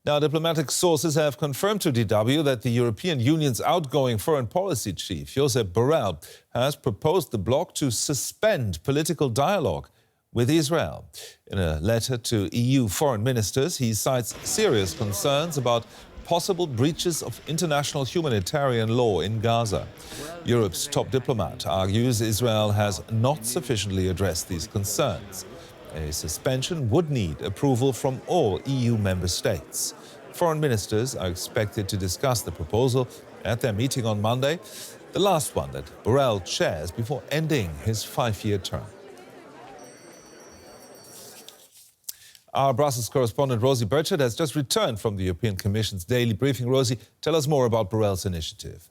Now, diplomatic sources have confirmed to DW that the European Union's outgoing foreign policy chief, Josep Borrell, has proposed the bloc to suspend political dialogue with Israel. In a letter to EU foreign ministers, he cites serious concerns about possible breaches of international humanitarian law in Gaza. Europe's top diplomat argues Israel has not sufficiently addressed these concerns. A suspension would need approval from all EU member states. Foreign ministers are expected to discuss the proposal at their meeting on Monday, the last one that Borrell chairs before ending his 5-year term. Our Brussels correspondent Rosie Burchard has just returned from the European Commission's daily briefing. Rosie, tell us more about Borrell's initiative.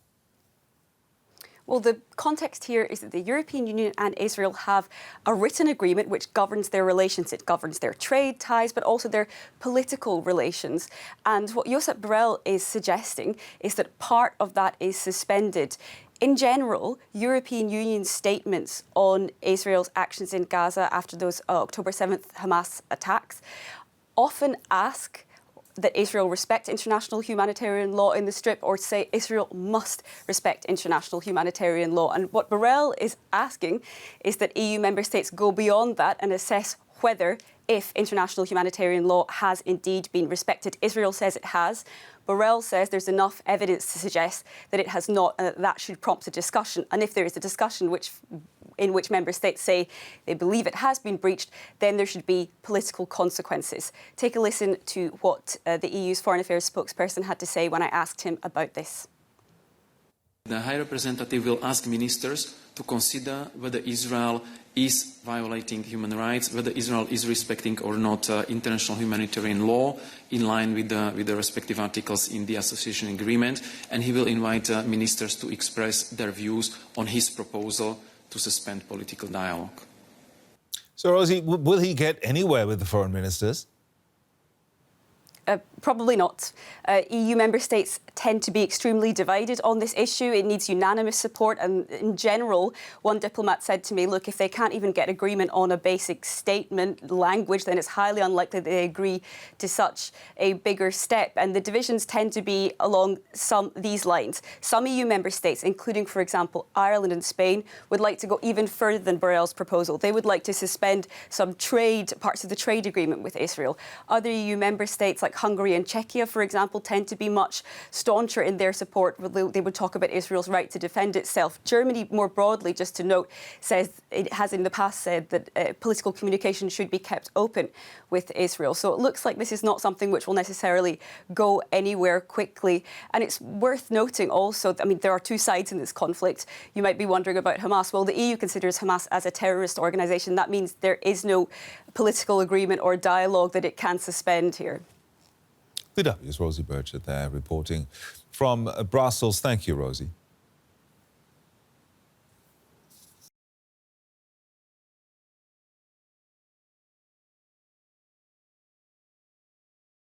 Well, the context here is that the European Union and Israel have a written agreement which governs their relations. It governs their trade ties, but also their political relations. And what Josep Borrell is suggesting is that part of that is suspended. In general, European Union statements on Israel's actions in Gaza after those October 7th Hamas attacks often ask that Israel respect international humanitarian law in the Strip, or say Israel must respect international humanitarian law. And what Borrell is asking is that EU member states go beyond that and assess whether, if international humanitarian law has indeed been respected. Israel says it has. Borrell says there's enough evidence to suggest that it has not, and that should prompt a discussion. And if there is a discussion in which member states say they believe it has been breached, then there should be political consequences. Take a listen to what the EU's Foreign Affairs spokesperson had to say when I asked him about this. The High Representative will ask ministers to consider whether Israel is violating human rights, whether Israel is respecting or not international humanitarian law in line with the respective articles in the association agreement, and he will invite ministers to express their views on his proposal to suspend political dialogue. So, Rosie, will he get anywhere with the foreign ministers? Probably not. EU member states tend to be extremely divided on this issue. It needs unanimous support. And in general, one diplomat said to me, look, if they can't even get agreement on a basic statement language, then it's highly unlikely they agree to such a bigger step. And the divisions tend to be along these lines. Some EU member states, including, for example, Ireland and Spain, would like to go even further than Borrell's proposal. They would like to suspend some parts of the trade agreement with Israel. Other EU member states, like Hungary and Czechia, for example, tend to be much stauncher in their support. They would talk about Israel's right to defend itself. Germany, more broadly, just to note, says it has in the past said that political communication should be kept open with Israel. So it looks like this is not something which will necessarily go anywhere quickly. And it's worth noting also, I mean, there are two sides in this conflict. You might be wondering about Hamas. Well, the EU considers Hamas as a terrorist organisation. That means there is no political agreement or dialogue that it can suspend here. DW's Rosie Burchard there reporting from Brussels. Thank you, Rosie.